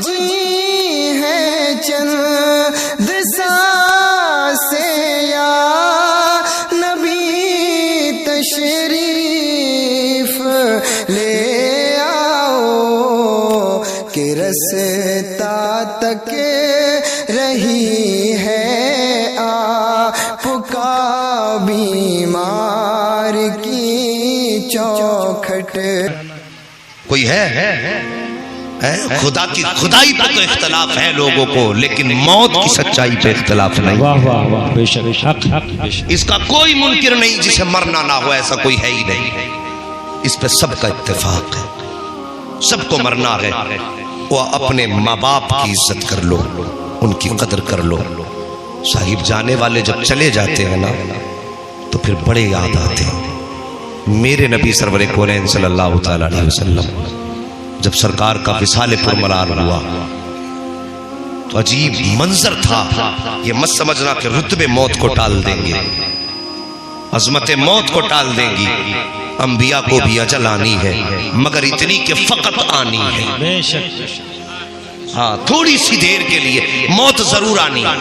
جی ہے چند سانسیں یا نبی تشریف لے آؤ کہ رستا تک رہی ہے آپ کا بیمار کی چوکھٹ. کوئی ہے خدا کی خدائی پہ تو اختلاف ہے لوگوں کو، لیکن موت کی سچائی پہ اختلاف نہیں. واہ واہ واہ، بے شک حق حق بے شک. اس کا کوئی منکر نہیں جسے مرنا نہ ہو، ایسا کوئی ہے ہی نہیں. اس پہ سب کا اتفاق ہے، سب کو مرنا ہے. وہ اپنے ماں باپ کی عزت کر لو، ان کی قدر کر لو. صاحب جانے والے جب چلے جاتے ہیں نا تو پھر بڑے یاد آتے ہیں. میرے نبی سرور کونین صلی اللہ تعالی علیہ وسلم جب سرکار کا وصال پرملال ہوا تو عجیب منظر تھا. یہ مت سمجھنا کہ رتبے موت کو ٹال دیں گے، عظمت موت کو ٹال دیں گی. انبیاء کو بھی اجل آنی ہے، مگر اتنی کہ فقط آنی ہے. بے شک. ہاں، تھوڑی سی دیر کے لیے موت ضرور آنی ہے،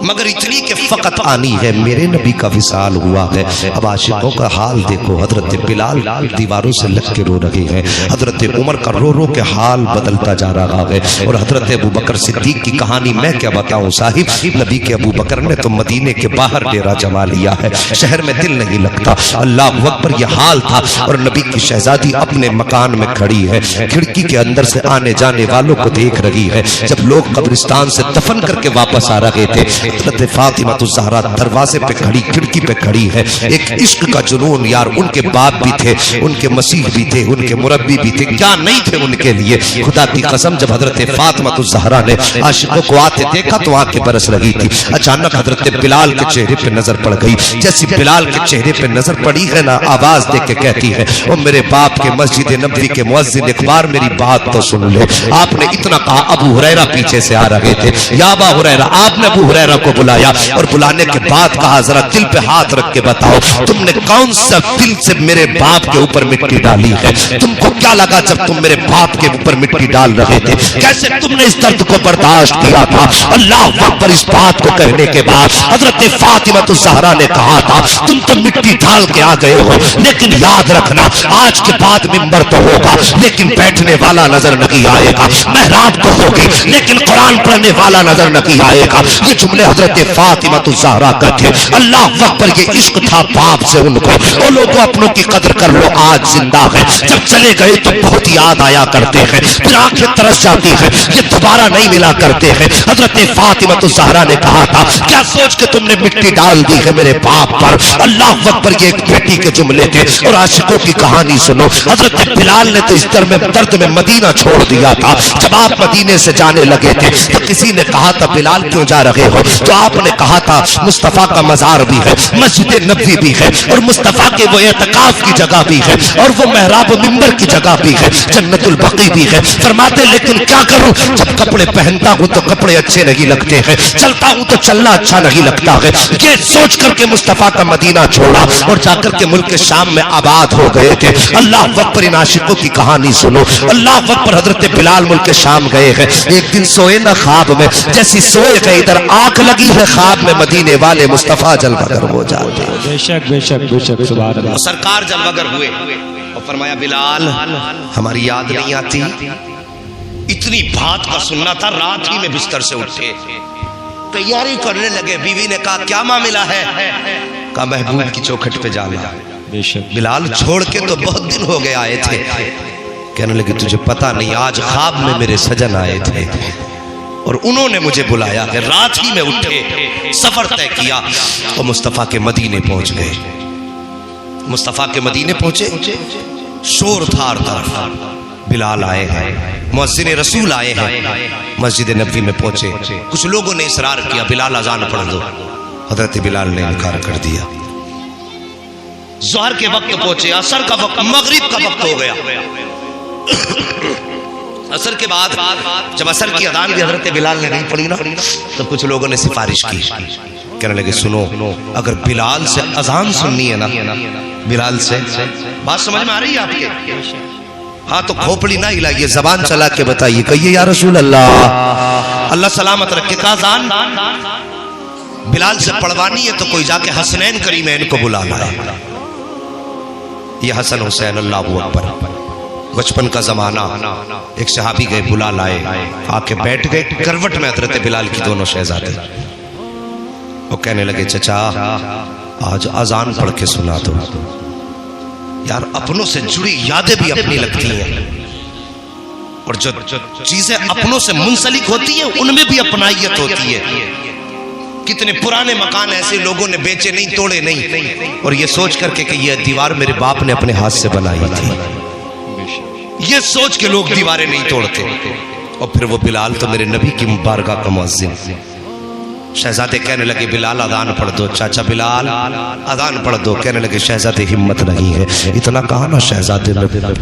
مگر اتنی کہ فقط آنی ہے. میرے نبی کا وصال ہوا ہے. اب عاشقوں کا حال دیکھو. حضرت بلال دیواروں سے لگ کے رو رہے ہیں. حضرت عمر کا رو رو کے حال بدلتا جا رہا ہے. اور حضرت ابو بکر صدیق کی کہانی میں کیا بتاؤں صاحب. نبی کے ابو بکر نے تو مدینے کے باہر ڈیرا جما لیا ہے، شہر میں دل نہیں لگتا. اللہ اکبر، یہ حال تھا. اور نبی کی شہزادی اپنے مکان میں کھڑی ہے، کھڑکی کے اندر سے آنے جانے والوں کو دیکھ رہی ہے. جب لوگ قبرستان سے دفن کر کے واپس آ رہے تھے، حضرت فاطمہ الزہرا دروازے پہ کھڑی، کھڑکی پہ کھڑی ہے. ایک عشق کا جنون یار. ان کے باپ بھی تھے، ان کے مسیح بھی تھے، ان کے مربی بھی تھے، کیا نہیں تھے ان کے لیے. خدا کی قسم جب حضرت فاطمہ الزہرا نے عاشقوں کو آتے دیکھا تو آنکھیں برس رہی تھی. اچانک حضرت بلال کے چہرے پہ نظر پڑ گئی. جیسی بلال کے چہرے پہ نظر پڑی ہے نا، آواز دے کے کہتی ہے، او میرے باپ کے مسجد نبوی کے مؤذن، ایک بار میری بات تو سن لے. آپ نے اتنا کہا. ابو ہریرہ پیچھے سے آ رہے تھے. یا ابا ہریرہ. آپ نے ابو ہریرہ کو بلایا اور بلانے کے بعد کہا، ذرا دل پہ ہاتھ رکھ کے بتاؤ تم نے کون سا دل سے میرے باپ کے اوپر مٹی ڈالی ہے؟ تم کو کیا لگا جب تم میرے باپ کے اوپر مٹی ڈال رہے تھے؟ کیسے تم نے اس درد کو برداشت کیا تھا؟ اللہ اکبر. اس بات کو کہنے کے بعد حضرت فاطمہ الزہرا نے کہا تھا، تم تو مٹی ڈال کے آ گئے ہو، لیکن یاد رکھنا آج کے بعد منبر تو ہوگا لیکن بیٹھنے والا نظر نہیں آئے گا. محراب تو ہوگی لیکن قرآن پڑھنے والا نظر نہیں آئے گا. یہ جملے حضرت فاطمہ الزہرا کا تھے. اللہ اکبر. یہ عشق تھا باپ سے ان کو. وہ لوگوں اپنوں کی قدر کر لو، آج زندہ ہے. جب چلے گئے تو بہت یاد آیا کرتے ہیں، پھر آنکھیں ترس جاتی ہیں، یہ دوبارہ نہیں ملا کرتے ہیں. حضرت فاطمہ الزہرا نے کہا تھا، کیا سوچ کے تم نے مٹی ڈال دی ہے میرے باپ پر؟ اللہ اکبر. یہ ایک بیٹی کے جملے تھے. اور عاشقوں کی کہانی سنو. حضرت بلال نے تو اس درد میں مدینہ چھوڑ دیا تھا. جب آپ مدینے سے جانے لگے تھے تو کسی نے کہا تھا، بلال کیوں جا رہے ہو؟ تو آپ نے کہا تھا، مصطفیٰ کا مزار بھی ہے، مسجد نبوی بھی ہے، اور مصطفیٰ کے وہ اعتکاف کی جگہ بھی ہے، اور وہ محراب و منبر کی جگہ بھی ہے، جنت البقیع بھی ہے. فرماتے لیکن کیا کروں؟ جب کپڑے پہنتا ہوں تو کپڑے اچھے نہیں لگتے ہیں، چلتا ہوں تو چلنا اچھا نہیں لگتا ہے. یہ سوچ کر کے مصطفیٰ کا مدینہ چھوڑا اور جا کر کے ملک شام میں آباد ہو گئے تھے. اللہ اکبر. ان عاشقوں کی کہانی سنو. اللہ اکبر. حضرت بلال ملک شام گئے ہیں. ایک دن سوئے نہ خواب میں، جیسی سوئے گئے ادھر آنکھ لگی ہے خواب میں مدینے والے مصطفیٰ جلوہ گر ہو جاتے. بے شک بے شک بے شک. سبحان اللہ. سرکار جلوہ گر ہوئے اور فرمایا، بلال ہماری یاد نہیں آتی؟ اتنی بات کا سننا تھا. رات ہی میں بستر سے اٹھے، تیاری کرنے لگے. بیوی نے کہا، کیا معاملہ ہے؟ کہا، محبوب کی چوکھٹ پہ جانا. بے شک. بلال چھوڑ کے تو بہت دن ہو گئے آئے تھے. کہنے لگے، تجھے پتا نہیں، آج خواب میں میرے سجن آئے تھے اور انہوں نے مجھے بلایا کہ رات ہی میں اٹھے، سفر طے کیا اور مصطفیٰ کے مدینے پہنچ گئے. مصطفیٰ کے مدینے پہنچے، شور تھا ہر طرف. بلال آئے ہیں، مؤذن رسول آئے ہیں. مسجد نبوی میں پہنچے. کچھ لوگوں نے اصرار کیا، بلال اذان پڑھ دو. حضرت بلال نے انکار کر دیا. ظہر کے وقت پہنچے، عصر کا وقت، مغرب کا وقت ہو گیا. عصر کے بعد جب عصر کی اذان بھی حضرت بلال نے نہیں پڑھی نا تو کچھ لوگوں نے سفارش کی. کہنے لگے، سنو، اگر بلال سے اذان سننی ہے نا، بلال سے بات سمجھ میں آ رہی ہے آپ کے؟ ہاں تو کھوپڑی نہ ہلائیے، زبان چلا کے بتائیے، کہیے یا رسول اللہ، اللہ سلامت رکھے۔ کا اذان بلال سے پڑھوانی ہے تو کوئی جا کے حسنین کریمین کو بلا لائے۔ یہ حسن حسین، اللہ اکبر، بچپن کا زمانہ، ایک صحابی گئے بلا لائے، آ کے بیٹھ گئے کروٹ میں حضرت بلال کی دونوں شہزادے۔ وہ کہنے لگے چچا آج اذان پڑھ کے سنا دو۔ یار اپنوں سے جڑی یادیں بھی اپنی لگتی ہیں، اور جو چیزیں اپنوں سے منسلک ہوتی ہیں ان میں بھی اپنائیت ہوتی ہے۔ کتنے پرانے مکان ایسے لوگوں نے بیچے نہیں، توڑے نہیں، اور یہ سوچ کر کے کہ یہ دیوار میرے باپ نے اپنے ہاتھ سے بنائی تھی، یہ سوچ کے لوگ دیواریں نہیں توڑتے۔ اور پھر وہ بلال تو میرے نبی کی مبارکہ کا مؤذن۔ شہزادے کہنے لگے بلال اذان پڑھ دو۔ چاچا بلال اذان پڑھ دو۔ کہنے لگے شہزادے ہمت نہیں ہے، اتنا کہا نا شہزادے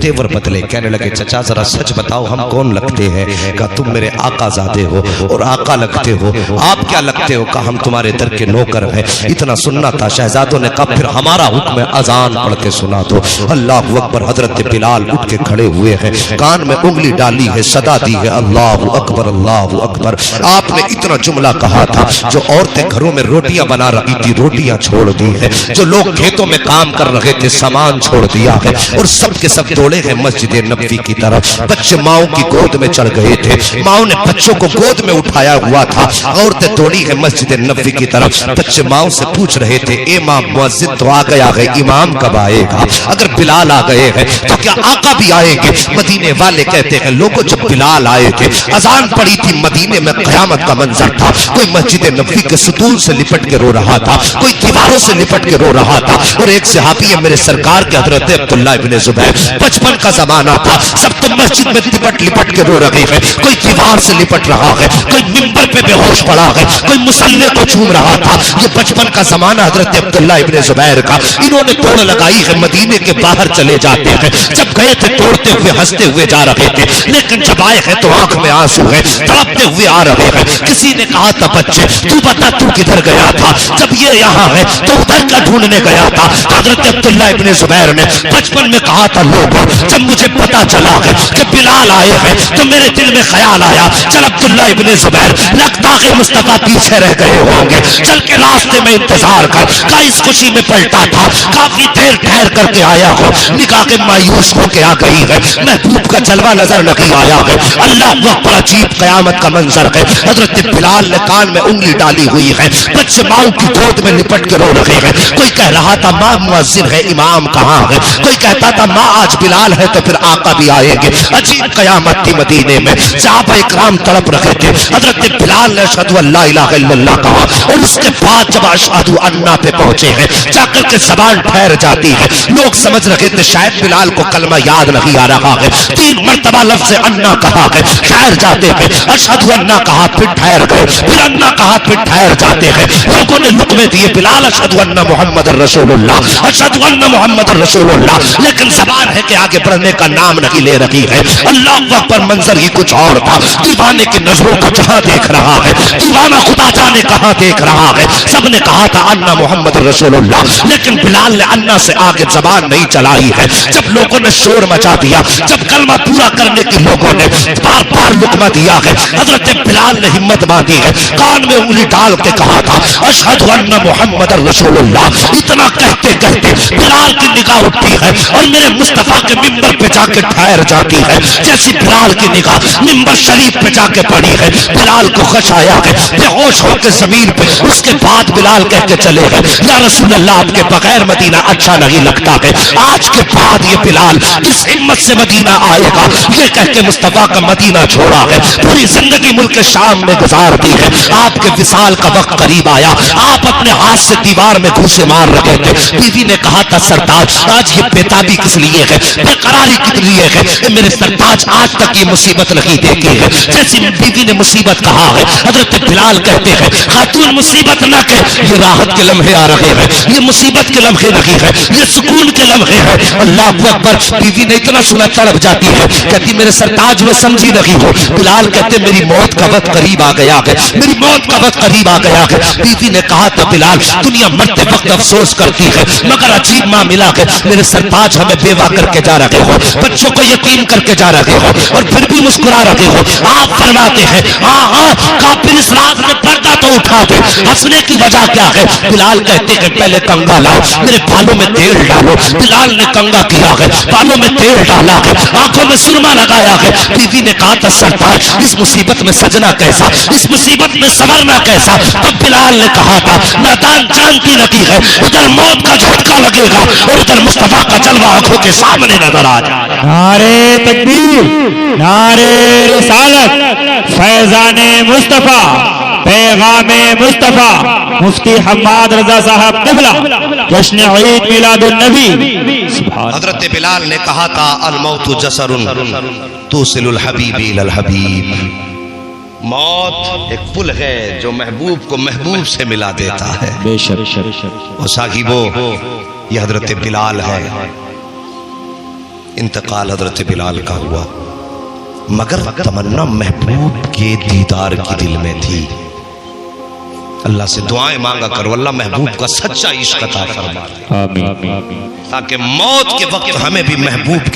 تیور بدلے۔ کہنے لگے چچا ذرا سچ بتاؤ ہم کون لگتے ہیں؟ کہا تم میرے آقا زادے ہو اور آقا لگتے ہو۔ آپ کیا لگتے ہو؟ کہا ہم تمہارے در کے نوکر ہیں۔ اتنا سننا تھا۔ شہزادوں نے کہا پھر ہمارا حکم ہے اذان پڑھ کے سنا دو۔ اللہ اکبر۔ حضرت بلال اٹھ کے کھڑے ہوئے ہیں، کان میں انگلی ڈالی ہے، صدا دی ہے اللہ اکبر اللہ اکبر۔ آپ نے اتنا جملہ کہا تھا، جو عورتیں گھروں میں روٹیاں بنا رہی تھی روٹیاں چھوڑ دی ہے، جو لوگ کھیتوں میں کام کر رہے تھے سامان چھوڑ دیا ہے، اور سب کے سب دوڑے ہیں مسجد نبوی کی طرف۔ بچے ماؤں کی گود میں چڑھ گئے تھے، ماؤں نے بچوں کو گود میں اٹھایا ہوا تھا، عورتیں دوڑی ہیں مسجد نبوی کی طرف۔ بچے ماؤں سے پوچھ رہے تھے اے ماں مؤذن تو آ گیا ہے، امام کب آئے گا؟ اگر بلال آ گئے ہیں تو کیا آقا بھی آئیں گے؟ مدینے والے کہتے ہیں لوگوں جب بلال آئے تھے اذان پڑی تھی، مدینے میں قیامت کا منظر تھا۔ کوئی مسجد نبوی کے ستون سے لپٹ کے رو رہا تھا، کوئی دیواروں سے لپٹ کے رو رہا تھا، اور ایک صحابی ہے میرے سرکار کے حضرت عبداللہ ابن زبیر، بچپن کا زمانہ تھا، سب تو مسجد میں لپٹ کے رو رہے ہیں، کوئی دیوار سے لپٹ رہا ہے، کوئی منبر پہ بے ہوش پڑا ہے، کوئی مصلی کو چوم رہا تھا۔ یہ بچپن کا زمانہ حضرت عبداللہ ابن زبیر کا۔ انہوں نے توڑ لگائی ہے، مدینے کے باہر چلے جاتے ہیں، جب گئے تھے توڑتے ہوئے ہنستے ہوئے جا رہے تھے، لیکن جب آئے ہیں تو آنکھ میں آنسو ہے، تڑپتے ہوئے آ رہے ہیں۔ کسی نے کہا تھا بچے تو بتا تو کدھر گیا تھا؟ جب یہ یہاں ہے تو ادھر کا ڈھونڈنے گیا تھا۔ حضرت عبداللہ ابن زبیر نے بچپن میں کہا تھا لوگوں جب مجھے پتا چلا ہے کہ بلال آئے ہیں تو میرے دل میں خیال آیا چل عبداللہ ابن زبیر لگتا کہ مصطفیٰ پیچھے رہ گئے ہوں گے، چل کے راستے میں انتظار کر۔ کا اس خوشی میں پلٹا تھا، کافی دیر ٹھہر کر کے آیا ہو، نکاح کے مایوس ہو کے آ گئی ہے، محبوب کا جلوہ نظر نہیں آیا ہے۔ اللہ اکبر، عجیب قیامت کا منظر ہے۔ حضرت بلال نے کان میں انگلی ڈالی ہوئی ہے، بچے ماؤں کی گود میں لپٹ کے رو رہے ہیں۔ کوئی کہہ رہا تھا ماں مؤذن ہے، امام کہاں ہے؟ کوئی کہتا تھا ماں آج بلال ہے تو پھر آقا بھی آئیں گے۔ عجیب قیامت تھی مدینے میں، صحابہ اکرام تڑپ رہے تھے۔ حضرت بلال نے اشہد ان لا الہ الا اللہ کہا، اور اس کے بعد جب اشہد انا پہ پہنچے ہیں جا کر کے زبان ٹھہر جاتی ہے۔ لوگ سمجھ رہے تھے شاید بلال کو کلمہ یاد نہیں آ رہا ہے، 3 مرتبہ لفظ انا کہا ہے، ٹھہر جاتے ہیں، اشہد انا کہا پھر ٹھہر گئے، پھر انا کہا پھر ٹھہر جاتے ہیں۔ لوگوں نے لقمے دیے بلال اشہد ان محمد رسول اللہ، اشہد ان محمد رسول اللہ، لیکن زبان ہے کہ آگے بڑھنے کا نام نہیں لے رہی ہے۔ اللہ اکبر، منظر ہی کچھ اور تھا۔ دیوانے کی نظروں کو جہاں دیکھ رہا ہے، دیوانہ خدا جانے کہاں دیکھ رہا ہے۔ سب نے کہا تھا انا محمد رسول اللہ، لیکن بلال نے انا سے آگے زبان نہیں چلائی ہے۔ جب لوگوں نے شور مچا دیا، جب کلمہ پورا کرنے کی لوگوں نے بار بار لقمہ دیا ہے، حضرت بلال نے ہمت باندھی ہے، کان میں انگلی ڈال کے کہا تھا اشہد ان محمد رسول اللہ۔ اتنا کہتے کہتے بلال کی نگاہ اٹھتی ہے اور میرے مصطفیٰ کے ممبر پہ جا کے ٹھہر جاتی ہے۔ جیسی بلال کی نگاہ ممبر شریف پہ جا کے پڑی ہے، بلال کو خش آیا ہے، بے ہوش ہو کے زمین پہ۔ اس کے بعد بلال کہہ کے چلے گئے یا رسول اللہ آپ کے بغیر مدینہ اچھا نہیں لگتا ہے، آج کے بعد یہ بلال کس ہمت سے مدینہ آئے گا؟ یہ کہہ کے مصطفیٰ کا مدینہ چھوڑا ہے، پوری زندگی ملک شام میں گزار دی ہے۔ آپ کے وصال کا وقت قریب آیا، آپ اپنے ہاتھ سے دیوار میں گھوسے مار رہے تھے۔ بیوی نے کہا تھا سرتاج آج یہ بےتابی کس لیے ہے، بے قراری کس لیے ہے؟ میرے سرتاج آج تک یہ مصیبت نہیں دیکھی ہے۔ جیسی بیوی نے مصیبت کہا ہے، حضرت بلال کہتے ہیں خاتون مصیبت نہ کہ یہ راحت کے لمحے آ رہے ہیں، یہ مصیبت کے لمحے نہیں ہے، یہ سکون کے لمحے ہیں۔ اللہ اکبر، بیوی نے اتنا سنا تڑپ جاتی ہے، کہتی میرے سرتاج میں سمجھی نہیں ہو، بلال کہتے میری موت کا وقت قریب آ گیا ہے، میری موت کا وقت قریب آ گیا ہے۔ بیوی نے کہا تھا بلال دنیا مرتے وقت افسوس کرتی ہے مگر عجیب معاملہ ہے، میرے سرتاج ہمیں بیوہ کر کے جا رہے ہو، بچوں کو یتیم کر کے جا رہے ہو اور پھر بھی مسکرا رہے ہو۔ آپ فرماتے ہیں کافر اس رات میں پردہ تو اٹھا دے، ہنسنے کی وجہ کیا ہے؟ بلال کہتے ہیں پہلے کنگا لاؤ، میرے بالوں میں تیل ڈالو۔ بلال نے کنگا کیا ہے، بالوں میں تیل ڈالا ہے، آنکھوں میں سرما لگایا ہے۔ بیوی نے کہا تھا سرتاج اس مصیبت میں سجنا کیسا، اس مصیبت میں سنورنا کیسا؟ تب بلال نے کہا تھا میدان جانتی لگی ہے، ادھر موت کا جھٹکا لگے گا اور ادھر مصطفیٰ کا جلوہ آنکھوں کے سامنے نظر آ جائے گا۔ نعرے تکبیر، نعرے رسالت، فیضان مصطفیٰ، پیغام مصطفیٰ، مفتی حماد رضا صاحب قبلہ، جشن عید میلاد النبی۔ سبحان حضرت بلال نے کہا تھا الموت جسر توصل الحبیب الی الحبیب، موت ایک پل ہے جو محبوب کو محبوب سے ملا دیتا ہے۔ بے شک، اور صاحبو یہ حضرت بلال ہے، انتقال حضرت بلال کا ہوا مگر تمنا محبوب کے دیدار کی دل میں تھی۔ اللہ سے دعائیں مانگا کرو اللہ محبوب کا سچا عشق عطا فرما دے آمین، تاکہ موت کے وقت ہمیں بھی محبوب